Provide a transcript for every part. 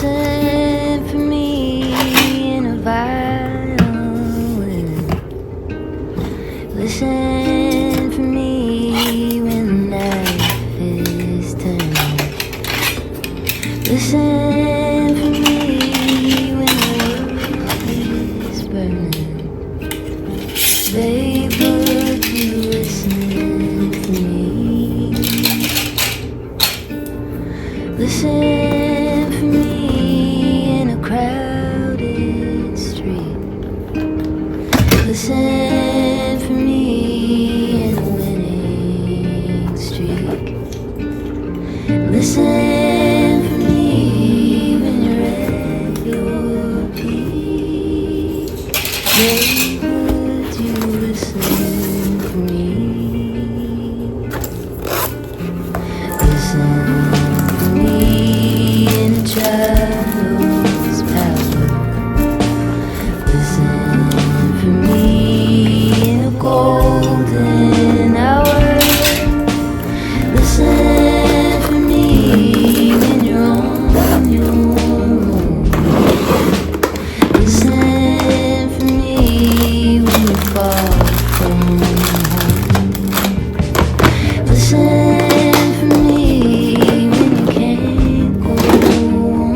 Listen for me in a violin. Listen for me when the knife is turned. Listen for me when the world is burning. Babe, would you listen for me? Listen for me in a crowded street. Listen for me in a winning streak. Listen for me when you're at your peak. Babe, would you listen for me? Listen for me in a child's power. Listen for me in a golden hour. Listen for me when you're on your own. Listen for me when you fall from home. Listen for me when you can't go on.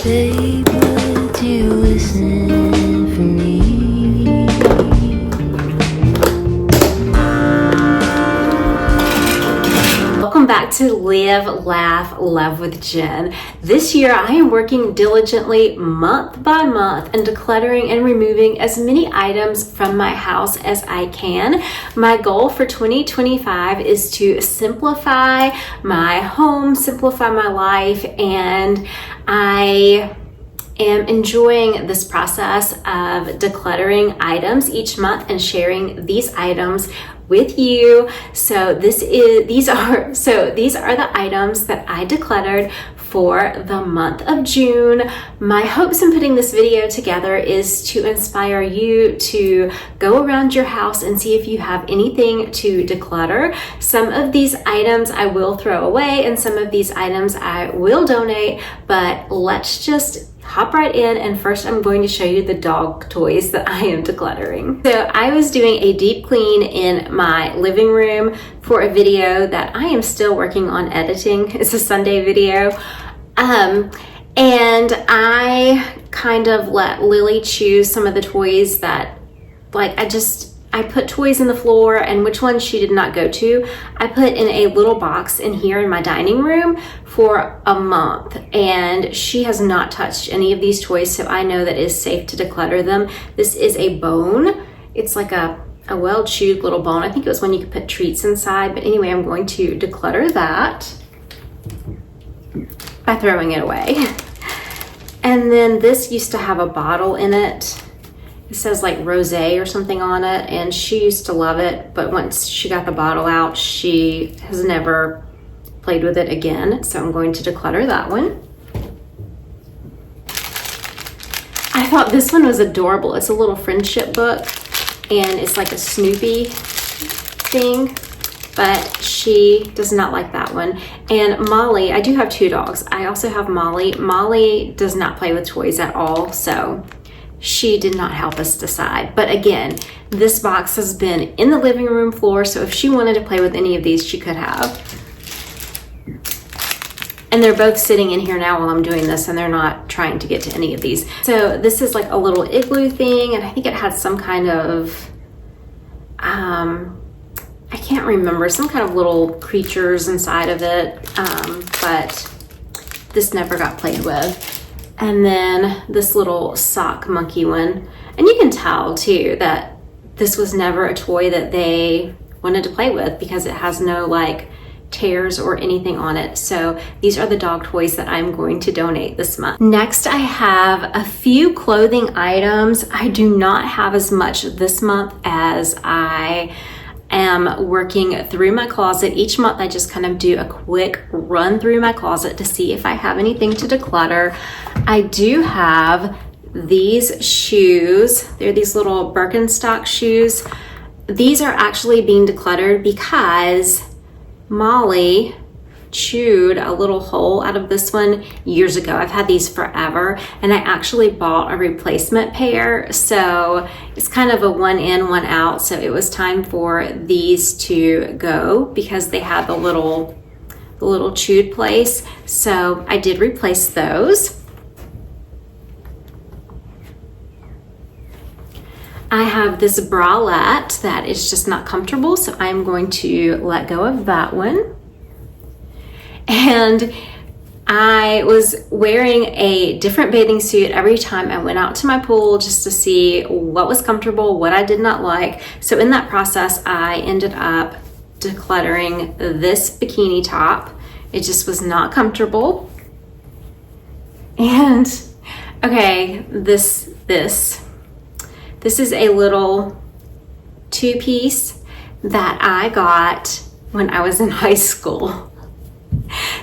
Babe, would you listen for me? Welcome back to Live, Laugh, Love with Jen. This year I am working diligently month by month and decluttering and removing as many items from my house as I can. My goal for 2025 is to simplify my home, simplify my life, and I am enjoying this process of decluttering items each month and sharing these items with you. So these are the items that I decluttered for the month of June. My hopes in putting this video together is to inspire you to go around your house and see if you have anything to declutter. Some of these items I will throw away and some of these items I will donate, but let's just hop right in, and first I'm going to show you the dog toys that I am decluttering. So I was doing a deep clean in my living room for a video that I am still working on editing. It's a Sunday video. And I kind of let Lily choose some of the toys that, like, I put toys in the floor, and which ones she did not go to, I put in a little box in here in my dining room for a month, and she has not touched any of these toys, so I know that it is safe to declutter them. This is a bone. It's like a well-chewed little bone. I think it was one you could put treats inside, but anyway, I'm going to declutter that by throwing it away. And then this used to have a bottle in it. It says like rosé or something on it, and she used to love it, but once she got the bottle out, she has never played with it again, so I'm going to declutter that one. I thought this one was adorable. It's a little friendship book, and it's like a Snoopy thing, but she does not like that one. And Molly, I do have two dogs. I also have Molly. Molly does not play with toys at all, so she did not help us decide. But again, this box has been in the living room floor, so if she wanted to play with any of these, she could have. And they're both sitting in here now while I'm doing this, and they're not trying to get to any of these. So this is like a little igloo thing, and I think it had some kind of, I can't remember, some kind of little creatures inside of it, but this never got played with. And then this little sock monkey one. And you can tell too that this was never a toy that they wanted to play with because it has no like tears or anything on it. So these are the dog toys that I'm going to donate this month. Next, I have a few clothing items. I do not have as much this month as I am working through my closet. Each month I just kind of do a quick run through my closet to see if I have anything to declutter. I do have these shoes. They're these little Birkenstock shoes. These are actually being decluttered because Molly chewed a little hole out of this one years ago. I've had these forever, and I actually bought a replacement pair, so it's kind of a one in, one out. So it was time for these to go because they had the little chewed place. So I did replace those. I have this bralette that is just not comfortable, so I'm going to let go of that one. And I was wearing a different bathing suit every time I went out to my pool just to see what was comfortable, what I did not like. So in that process, I ended up decluttering this bikini top. It just was not comfortable. And okay, this is a little two-piece that I got when I was in high school.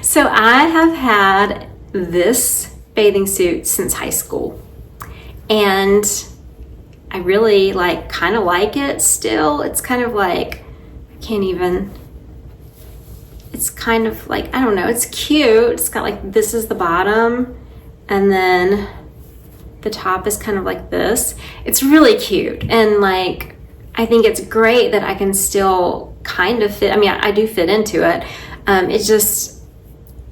So I have had this bathing suit since high school, and I really kind of like it still. It's kind of like, it's kind of like, I don't know, it's cute. It's got this is the bottom, and then the top is kind of like this. It's really cute, and I think it's great that I can still kind of fit. I mean, I do fit into it. It's just,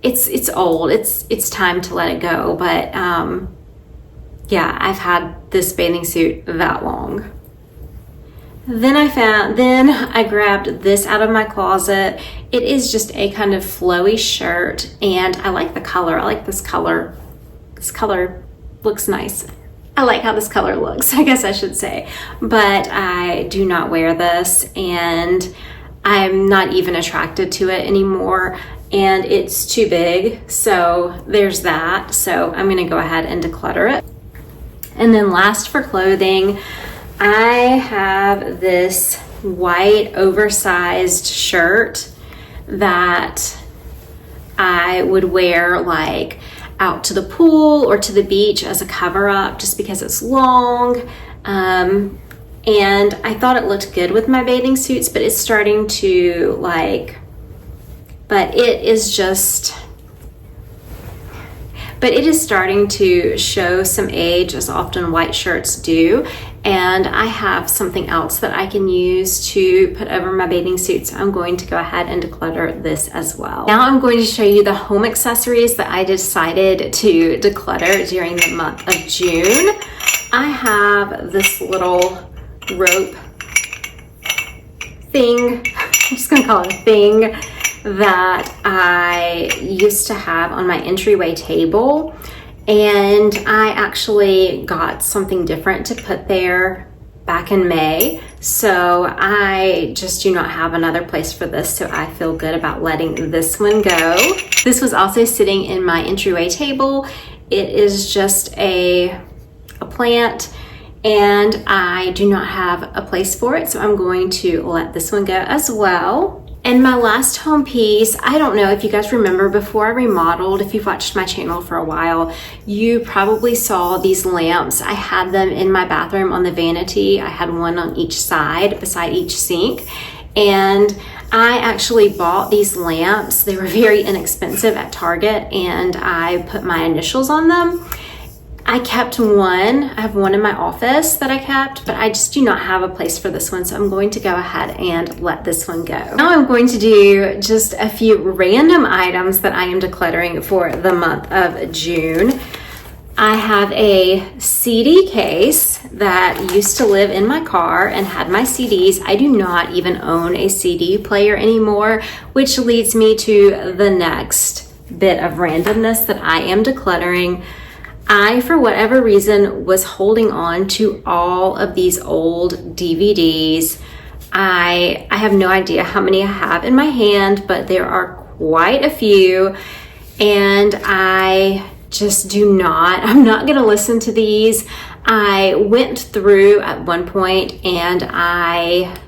it's old. It's time to let it go. But yeah, I've had this bathing suit that long. Then I grabbed this out of my closet. It is just a kind of flowy shirt, and I like the color. I like this color. This color looks nice. I like how this color looks, I guess I should say. But I do not wear this, and I'm not even attracted to it anymore, and it's too big. So there's that. So I'm gonna go ahead and declutter it. And then last for clothing, I have this white oversized shirt that I would wear out to the pool or to the beach as a cover up, just because it's long. And I thought it looked good with my bathing suits, but it's starting to but it is starting to show some age, as often white shirts do. And I have something else that I can use to put over my bathing suit, so I'm going to go ahead and declutter this as well. Now I'm going to show you the home accessories that I decided to declutter during the month of June. I have this little rope thing, I'm just gonna call it a thing, that I used to have on my entryway table. And I actually got something different to put there back in May. So I just do not have another place for this, so I feel good about letting this one go. This was also sitting in my entryway table. It is just a plant, and I do not have a place for it, so I'm going to let this one go as well. And my last home piece, I don't know if you guys remember, before I remodeled, if you've watched my channel for a while, you probably saw these lamps. I had them in my bathroom on the vanity. I had one on each side beside each sink. And I actually bought these lamps. They were very inexpensive at Target, and I put my initials on them. I kept one. I have one in my office that I kept, but I just do not have a place for this one, so I'm going to go ahead and let this one go. Now I'm going to do just a few random items that I am decluttering for the month of June. I have a CD case that used to live in my car and had my CDs. I do not even own a CD player anymore, which leads me to the next bit of randomness that I am decluttering. I, for whatever reason, was holding on to all of these old DVDs. I have no idea how many I have in my hand, but there are quite a few, and I just I'm not gonna listen to these. I went through at one point and I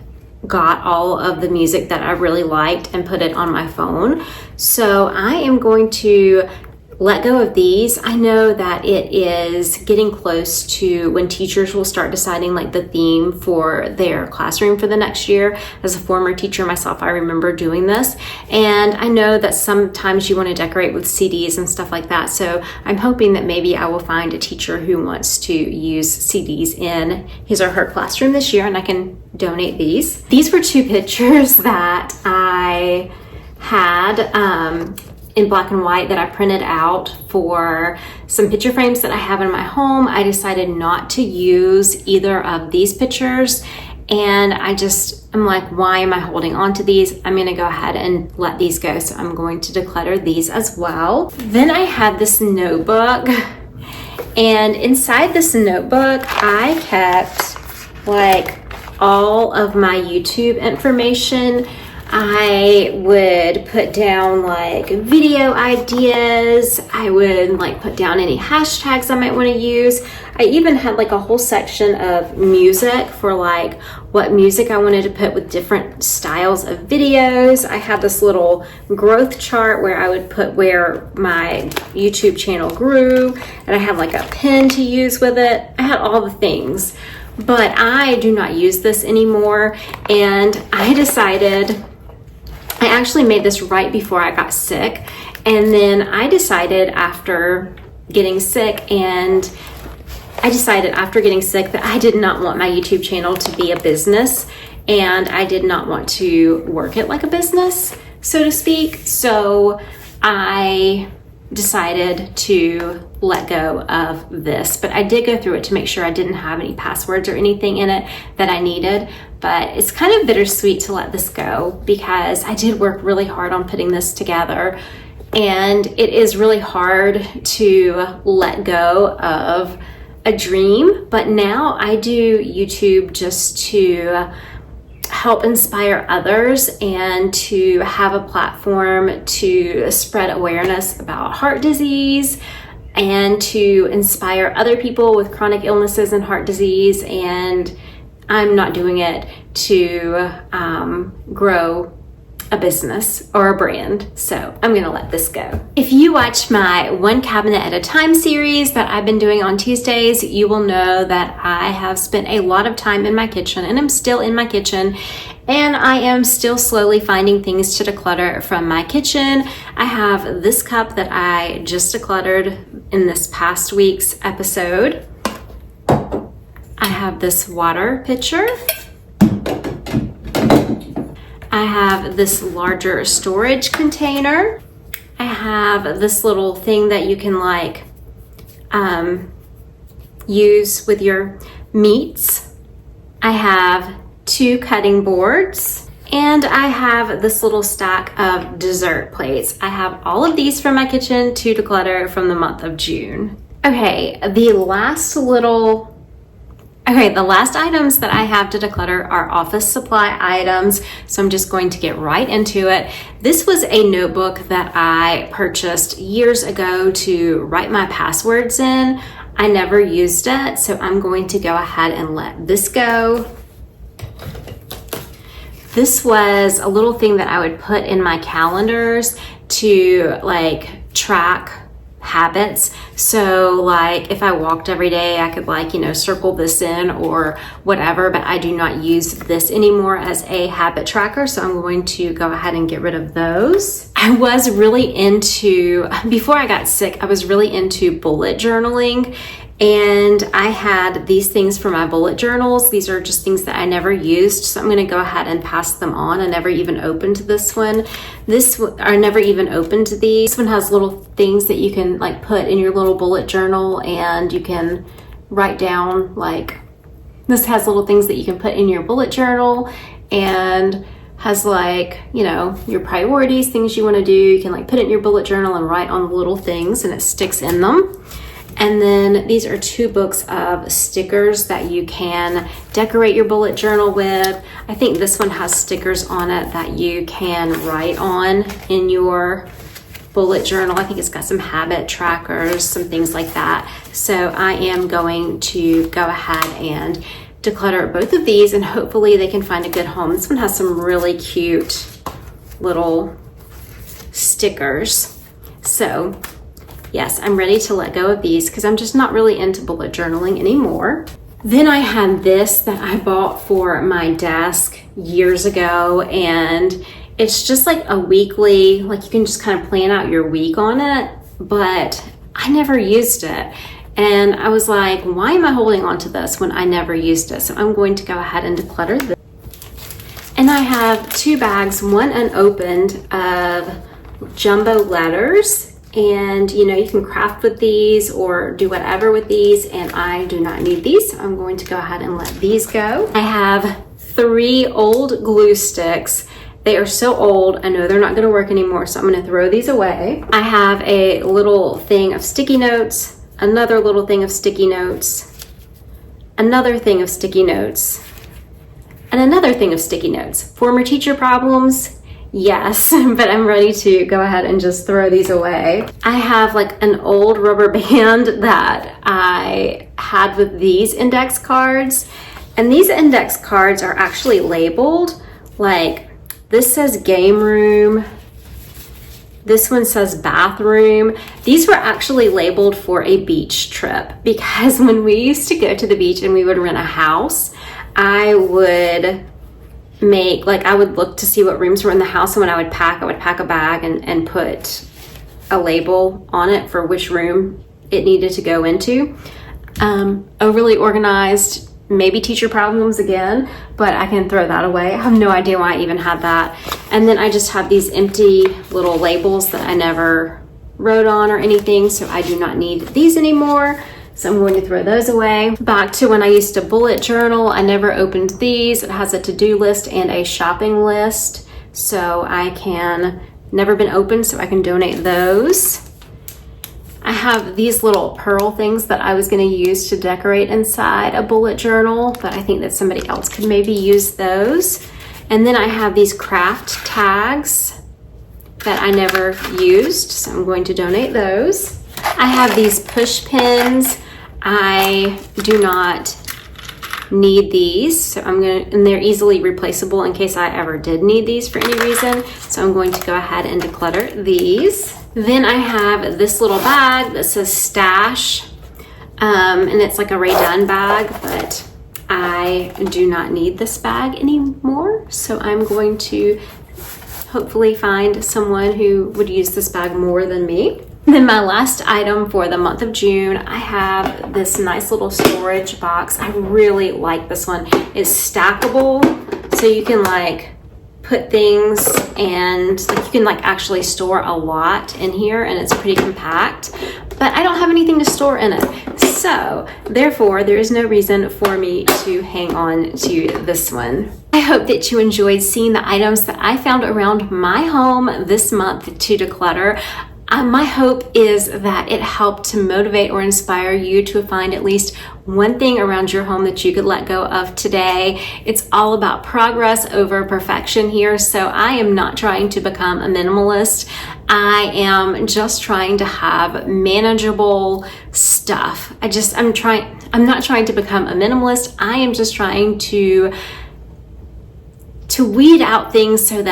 got all of the music that I really liked and put it on my phone. So I am going to let go of these. I know that it is getting close to when teachers will start deciding like the theme for their classroom for the next year. As a former teacher myself, I remember doing this, and I know that sometimes you want to decorate with CDs and stuff like that. So I'm hoping that maybe I will find a teacher who wants to use CDs in his or her classroom this year, and I can donate these. These were 2 pictures that I had in black and white that I printed out for some picture frames that I have in my home. I decided not to use either of these pictures, and I'm like, why am I holding on to these? I'm gonna go ahead and let these go. So I'm going to declutter these as well. Then I had this notebook, and inside this notebook, I kept like all of my YouTube information. I would put down like video ideas. I would like put down any hashtags I might want to use. I even had like a whole section of music for like what music I wanted to put with different styles of videos. I had this little growth chart where I would put where my YouTube channel grew, and I had like a pen to use with it. I had all the things, but I do not use this anymore, and I decided, I actually made this right before I got sick, and then I decided after getting sick that I did not want my YouTube channel to be a business, and I did not want to work it like a business, so to speak. So I decided to let go of this, but I did go through it to make sure I didn't have any passwords or anything in it that I needed. But it's kind of bittersweet to let this go because I did work really hard on putting this together, and it is really hard to let go of a dream. But now I do YouTube just to help inspire others and to have a platform to spread awareness about heart disease and to inspire other people with chronic illnesses and heart disease. And I'm not doing it to grow a business or a brand, so I'm gonna let this go. If you watch my One Cabinet at a Time series that I've been doing on Tuesdays, you will know that I have spent a lot of time in my kitchen, and I'm still in my kitchen, and I am still slowly finding things to declutter from my kitchen. I have this cup that I just decluttered in this past week's episode. I have this water pitcher. I have this larger storage container. I have this little thing that you can like use with your meats. I have 2 cutting boards, and I have this little stack of dessert plates. I have all of these from my kitchen to declutter from the month of June. Okay, the last items that I have to declutter are office supply items, so I'm just going to get right into it. This was a notebook that I purchased years ago to write my passwords in. I never used it, so I'm going to go ahead and let this go. This was a little thing that I would put in my calendars to like track habits. So like if I walked every day, I could like, circle this in or whatever, but I do not use this anymore as a habit tracker. So I'm going to go ahead and get rid of those. I was really before I got sick, I was really into bullet journaling. And I had these things for my bullet journals. These are just things that I never used, so I'm going to go ahead and pass them on. I never even opened this one. I never even opened these. This one has little things that you can like put in your little bullet journal, and you can write down like, this has little things that you can put in your bullet journal, and has like, your priorities, things you want to do. You can like put it in your bullet journal and write on the little things, and it sticks in them. And then these are 2 books of stickers that you can decorate your bullet journal with. I think this one has stickers on it that you can write on in your bullet journal. I think it's got some habit trackers, some things like that. So I am going to go ahead and declutter both of these, and hopefully they can find a good home. This one has some really cute little stickers. So Yes, I'm ready to let go of these because I'm just not really into bullet journaling anymore. Then I had this that I bought for my desk years ago, and it's just like a weekly, like you can just kind of plan out your week on it, but I never used it. And I was like, why am I holding on to this when I never used it? So I'm going to go ahead and declutter this. And I have 2 bags, one unopened, of jumbo letters. And you know, you can craft with these or do whatever with these, and I do not need these, so I'm going to go ahead and let these go. I have 3 old glue sticks. They are so old, I know they're not gonna work anymore, so I'm gonna throw these away. I have a little thing of sticky notes, another little thing of sticky notes, another thing of sticky notes, and another thing of sticky notes. Former teacher problems? Yes, but I'm ready to go ahead and just throw these away. I have like an old rubber band that I had with these index cards, and these index cards are actually labeled. Like this says game room, this one says bathroom. These were actually labeled for a beach trip, because when we used to go to the beach and we would rent a house, I would I would look to see what rooms were in the house, and when I would pack a bag and put a label on it for which room it needed to go into. Overly organized, maybe teacher problems again, but I can throw that away. I have no idea why I even had that. And then I just have these empty little labels that I never wrote on or anything, so I do not need these anymore. So I'm going to throw those away. Back to when I used to bullet journal, I never opened these. It has a to-do list and a shopping list, so I can, never been opened, so I can donate those. I have these little pearl things that I was gonna use to decorate inside a bullet journal, but I think that somebody else could maybe use those. And then I have these craft tags that I never used, so I'm going to donate those. I have these push pins. I do not need these, so and they're easily replaceable in case I ever did need these for any reason. So I'm going to go ahead and declutter these. Then I have this little bag that says stash, and it's like a Ray Dunn bag, but I do not need this bag anymore. So I'm going to hopefully find someone who would use this bag more than me. Then my last item for the month of June, I have this nice little storage box. I really like this one. It's stackable, so you can like put things, and like you can like actually store a lot in here, and it's pretty compact, but I don't have anything to store in it. So therefore, there is no reason for me to hang on to this one. I hope that you enjoyed seeing the items that I found around my home this month to declutter. My hope is that it helped to motivate or inspire you to find at least one thing around your home that you could let go of today. It's all about progress over perfection here, so I am not trying to become a minimalist. I am just trying to have manageable stuff. I'm not trying to become a minimalist. I am just trying to weed out things so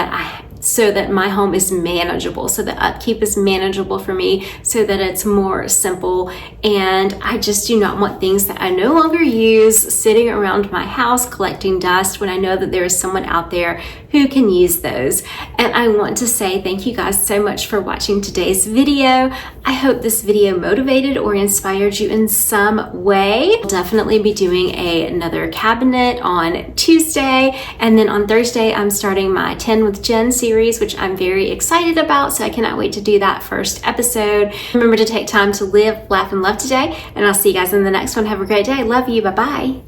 that my home is manageable, so the upkeep is manageable for me, so that it's more simple. And I just do not want things that I no longer use sitting around my house collecting dust when I know that there is someone out there who can use those. And I want to say thank you guys so much for watching today's video. I hope this video motivated or inspired you in some way. I'll definitely be doing another cabinet on Tuesday, and then on Thursday I'm starting my 10 with Jen series, which I'm very excited about, so I cannot wait to do that first episode. Remember to take time to live, laugh, and love today, and I'll see you guys in the next one. Have a great day. Love you. Bye-bye.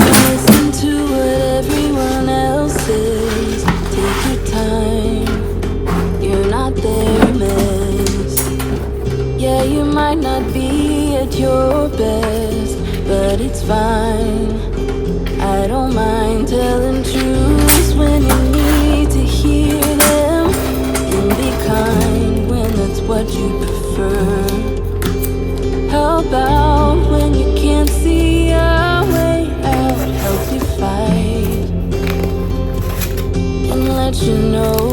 Listen to what everyone else says. Take your time. You're not their mess. Yeah, you might not be a at your best, but it's fine. I don't mind telling truths when you need to hear them, and be kind when that's what you prefer. How about when you can't see a way out, help you fight, and let you know